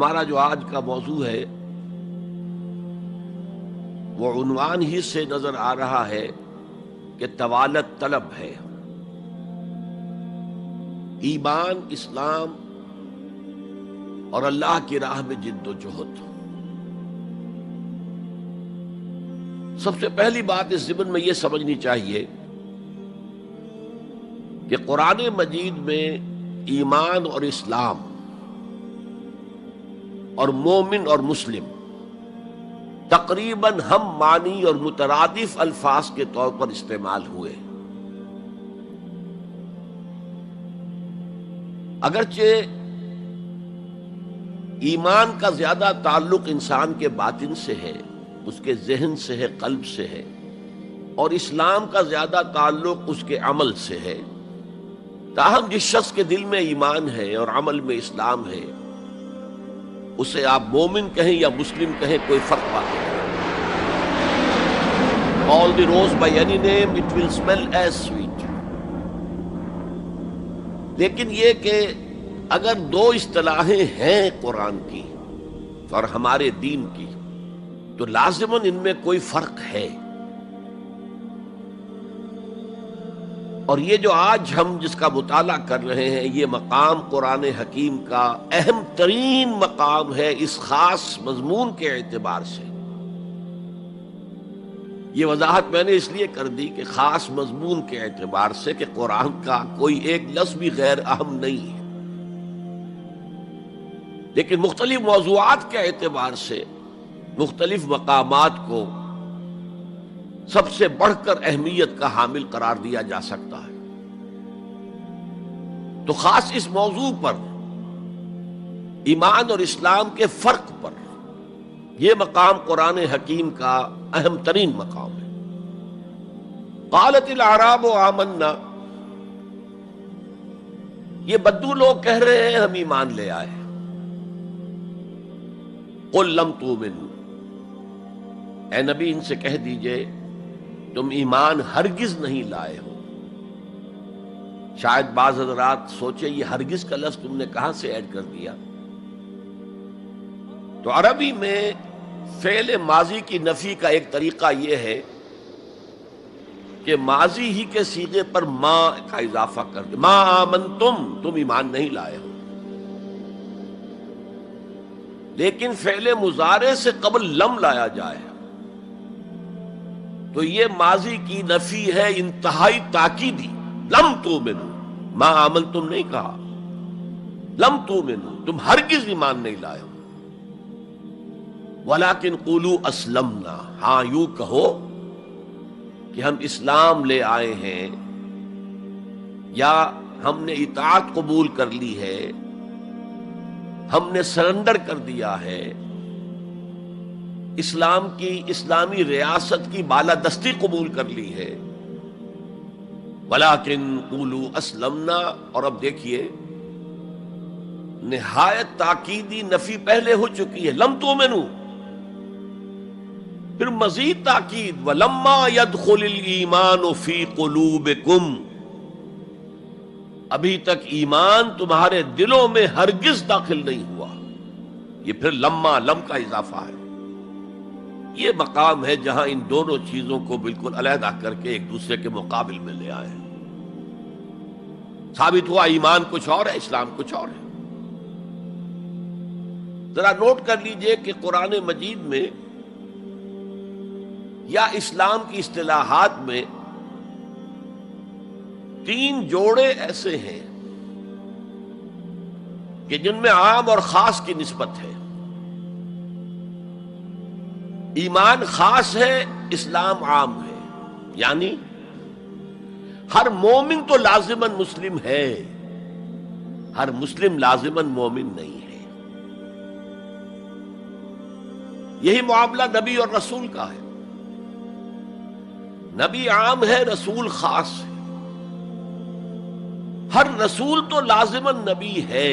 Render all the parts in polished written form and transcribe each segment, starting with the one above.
ہمارا جو آج کا موضوع ہے وہ عنوان ہی سے نظر آ رہا ہے کہ طوالت طلب ہے، ایمان، اسلام اور اللہ کی راہ میں جد و جہد۔ سب سے پہلی بات اس ضمن میں یہ سمجھنی چاہیے کہ قرآن مجید میں ایمان اور اسلام اور مومن اور مسلم تقریباً ہم معنی اور مترادف الفاظ کے طور پر استعمال ہوئے، اگرچہ ایمان کا زیادہ تعلق انسان کے باطن سے ہے، اس کے ذہن سے ہے، قلب سے ہے، اور اسلام کا زیادہ تعلق اس کے عمل سے ہے، تاہم جس شخص کے دل میں ایمان ہے اور عمل میں اسلام ہے اسے آپ مومن کہیں یا مسلم کہیں کوئی فرق پاتے ہیں۔ Call the rose by any name, it will smell as sweet۔ لیکن یہ کہ اگر دو اصطلاحیں ہیں قرآن کی اور ہمارے دین کی تو لازماً ان میں کوئی فرق ہے، اور یہ جو آج ہم جس کا مطالعہ کر رہے ہیں یہ مقام قرآن حکیم کا اہم ترین مقام ہے اس خاص مضمون کے اعتبار سے۔ یہ وضاحت میں نے اس لیے کر دی کہ خاص مضمون کے اعتبار سے کہ قرآن کا کوئی ایک لفظ بھی غیر اہم نہیں ہے، لیکن مختلف موضوعات کے اعتبار سے مختلف مقامات کو سب سے بڑھ کر اہمیت کا حامل قرار دیا جا سکتا ہے۔ تو خاص اس موضوع پر، ایمان اور اسلام کے فرق پر، یہ مقام قرآن حکیم کا اہم ترین مقام ہے۔ قالت الاعراب آمنا، یہ بدو لوگ کہہ رہے ہیں ہم ایمان لے آئے۔ قل لم تؤمنوا، اے نبی ان سے کہہ دیجئے تم ایمان ہرگز نہیں لائے ہو۔ شاید بعض حضرات سوچے یہ ہرگز کا لفظ تم نے کہاں سے ایڈ کر دیا؟ تو عربی میں فعل ماضی کی نفی کا ایک طریقہ یہ ہے کہ ماضی ہی کے صیغے پر ما کا اضافہ کر دے، ما آمنتم، تم ایمان نہیں لائے ہو۔ لیکن فعل مضارع سے قبل لم لایا جائے تو یہ ماضی کی نفی ہے انتہائی تاکیدی۔ لم تؤمنوا، ما آمنتم نہیں کہا، لم تؤمنوا، تم ہرگز ایمان نہیں لائے ہو۔ ولیکن قولوا اسلمنا، ہاں یوں کہو کہ ہم اسلام لے آئے ہیں، یا ہم نے اطاعت قبول کر لی ہے، ہم نے سرنڈر کر دیا ہے، اسلام کی، اسلامی ریاست کی بالادستی قبول کر لی ہے۔ ولیکن قولوا اسلمنا، اور اب دیکھیے نہایت تاکیدی نفی پہلے ہو چکی ہے، لم تؤمنوا، پھر مزید تاکید ولما يدخل الایمان فی قلوبکم، ابھی تک ایمان تمہارے دلوں میں ہرگز داخل نہیں ہوا۔ یہ پھر لما، لم کا اضافہ ہے۔ یہ مقام ہے جہاں ان دونوں چیزوں کو بالکل علیحدہ کر کے ایک دوسرے کے مقابل میں لے آئے ہیں۔ ثابت ہوا ایمان کچھ اور ہے، اسلام کچھ اور ہے۔ ذرا نوٹ کر لیجئے کہ قرآن مجید میں یا اسلام کی اصطلاحات میں تین جوڑے ایسے ہیں کہ جن میں عام اور خاص کی نسبت ہے۔ ایمان خاص ہے، اسلام عام ہے، یعنی ہر مومن تو لازماً مسلم ہے، ہر مسلم لازماً مومن نہیں ہے۔ یہی معاملہ نبی اور رسول کا ہے۔ نبی عام ہے، رسول خاص ہے۔ ہر رسول تو لازماً نبی ہے،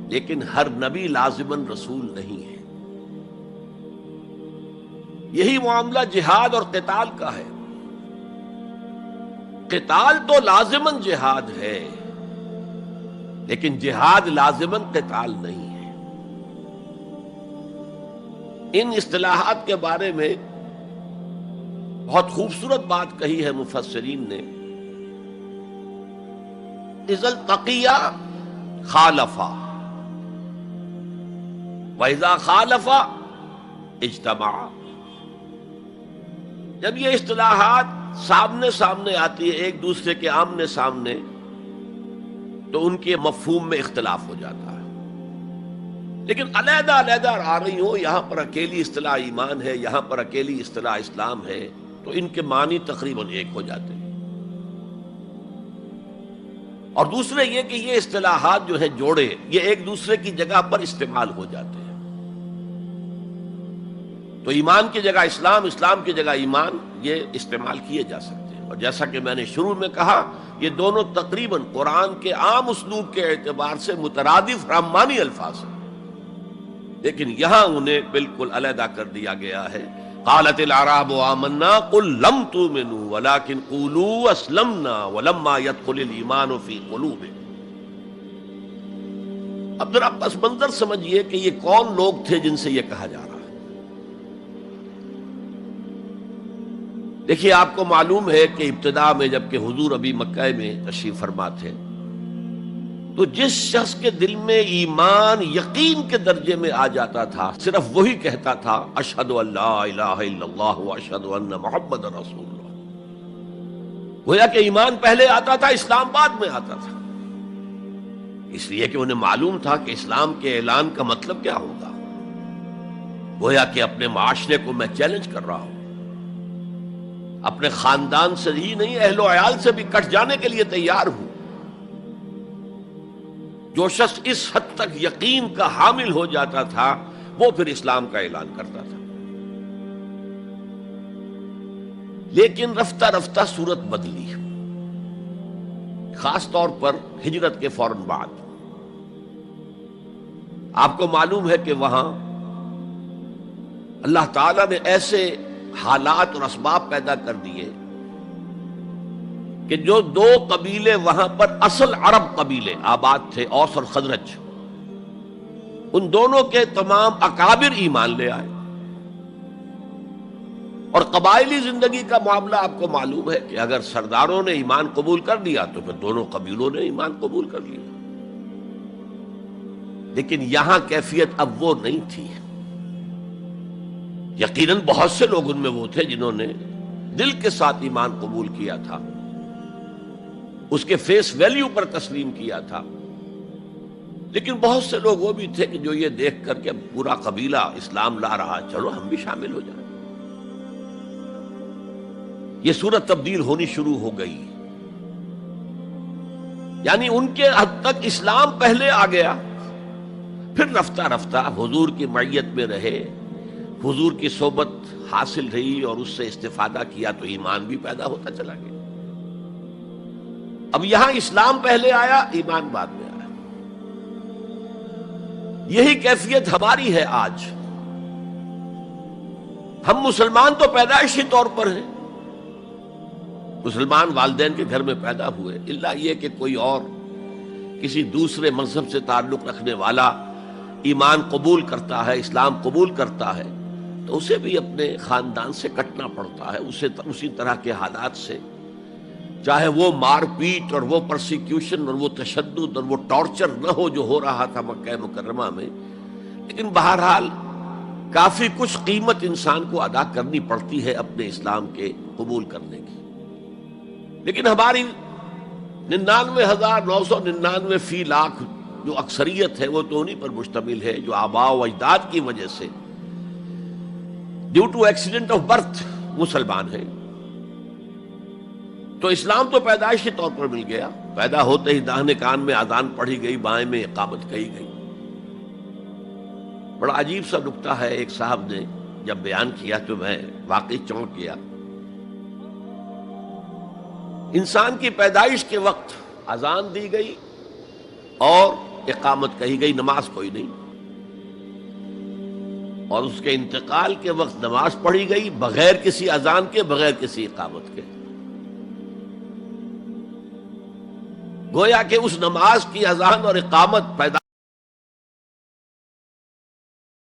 لیکن ہر نبی لازماً رسول نہیں ہے۔ یہی معاملہ جہاد اور قتال کا ہے۔ قتال تو لازماً جہاد ہے، لیکن جہاد لازماً قتال نہیں ہے۔ ان اصطلاحات کے بارے میں بہت خوبصورت بات کہی ہے مفسرین نے. اذا التقیا خالفا واذا خالفا اجتمعا. جب یہ اصطلاحات سامنے سامنے آتی ہے ایک دوسرے کے آمنے سامنے تو ان کے مفہوم میں اختلاف ہو جاتا ہے. لیکن علیحدہ علیحدہ آ رہی ہو، یہاں پر اکیلی اصطلاح ایمان ہے، یہاں پر اکیلی اصطلاح اسلام ہے، تو ان کے معنی تقریباً ایک ہو جاتے ہیں. اور دوسرے یہ کہ یہ اصطلاحات جو ہے جوڑے یہ ایک دوسرے کی جگہ پر استعمال ہو جاتے ہیں. تو ایمان کی جگہ اسلام، اسلام کی جگہ ایمان، یہ استعمال کیے جا سکتے ہیں. اور جیسا کہ میں نے شروع میں کہا، یہ دونوں تقریباً قرآن کے عام اسلوب کے اعتبار سے مترادف رحمانی الفاظ ہیں، لیکن یہاں انہیں بالکل علیحدہ کر دیا گیا ہے. قالت الاعراب آمنا قل لم تؤمنوا ولكن قولوا اسلمنا ولما يدخل الايمان في قلوبكم. اب ذرا پس منظر سمجھیے کہ یہ کون لوگ تھے جن سے یہ کہا جا رہا ہے. دیکھیے، آپ کو معلوم ہے کہ ابتدا میں جب کہ حضور ابھی مکہ میں تشریف فرما تھے تو جس شخص کے دل میں ایمان یقین کے درجے میں آ جاتا تھا صرف وہی کہتا تھا اشہد ان لا الہ الا اللہ واشہد ان محمد رسول اللہ. گویا کہ ایمان پہلے آتا تھا، اسلام بعد میں آتا تھا، اس لیے کہ انہیں معلوم تھا کہ اسلام کے اعلان کا مطلب کیا ہوگا. گویا کہ اپنے معاشرے کو میں چیلنج کر رہا ہوں، اپنے خاندان سے ہی نہیں اہل و عیال سے بھی کٹ جانے کے لیے تیار ہوں. جو شخص اس حد تک یقین کا حامل ہو جاتا تھا وہ پھر اسلام کا اعلان کرتا تھا. لیکن رفتہ رفتہ صورت بدلی، خاص طور پر ہجرت کے فوراً بعد. آپ کو معلوم ہے کہ وہاں اللہ تعالیٰ نے ایسے حالات اور اسباب پیدا کر دیے کہ جو دو قبیلے وہاں پر اصل عرب قبیلے آباد تھے، اوس اور خزرج، ان دونوں کے تمام اکابر ایمان لے آئے. اور قبائلی زندگی کا معاملہ آپ کو معلوم ہے کہ اگر سرداروں نے ایمان قبول کر لیا تو پھر دونوں قبیلوں نے ایمان قبول کر لیا. لیکن یہاں کیفیت اب وہ نہیں تھی. یقیناً بہت سے لوگ ان میں وہ تھے جنہوں نے دل کے ساتھ ایمان قبول کیا تھا، اس کے فیس ویلیو پر تسلیم کیا تھا. لیکن بہت سے لوگ وہ بھی تھے کہ جو یہ دیکھ کر کہ پورا قبیلہ اسلام لا رہا، چلو ہم بھی شامل ہو جائیں. یہ صورت تبدیل ہونی شروع ہو گئی. یعنی ان کے حد تک اسلام پہلے آ گیا، پھر رفتہ رفتہ حضور کی معیت میں رہے، حضور کی صحبت حاصل رہی اور اس سے استفادہ کیا تو ایمان بھی پیدا ہوتا چلا گیا. اب یہاں اسلام پہلے آیا، ایمان بعد میں آیا. یہی کیفیت ہماری ہے آج. ہم مسلمان تو پیدائشی طور پر ہیں، مسلمان والدین کے گھر میں پیدا ہوئے، الا یہ کہ کوئی اور کسی دوسرے مذہب سے تعلق رکھنے والا ایمان قبول کرتا ہے، اسلام قبول کرتا ہے، تو اسے بھی اپنے خاندان سے کٹنا پڑتا ہے، اسے اسی طرح کے حالات سے، چاہے وہ مار پیٹ اور وہ پرسیکیوشن اور وہ تشدد اور وہ ٹارچر نہ ہو جو ہو رہا تھا مکہ مکرمہ میں. لیکن بہرحال کافی کچھ قیمت انسان کو ادا کرنی پڑتی ہے اپنے اسلام کے قبول کرنے کی. لیکن ہماری 99,999 فی لاکھ جو اکثریت ہے وہ تو انہی پر مشتمل ہے جو آباء و اجداد کی وجہ سے due to accident of birth مسلمان ہیں. تو اسلام تو پیدائشی طور پر مل گیا، پیدا ہوتے ہی داہنے کان میں اذان پڑھی گئی، بائیں میں اقامت کہی گئی. بڑا عجیب سا نکتہ ہے، ایک صاحب نے جب بیان کیا تو میں واقعی چونک گیا. انسان کی پیدائش کے وقت اذان دی گئی اور اقامت کہی گئی، نماز کوئی نہیں. اور اس کے انتقال کے وقت نماز پڑھی گئی بغیر کسی اذان کے، بغیر کسی اقامت کے. گویا کہ اس نماز کی اذان اور اقامت پیدا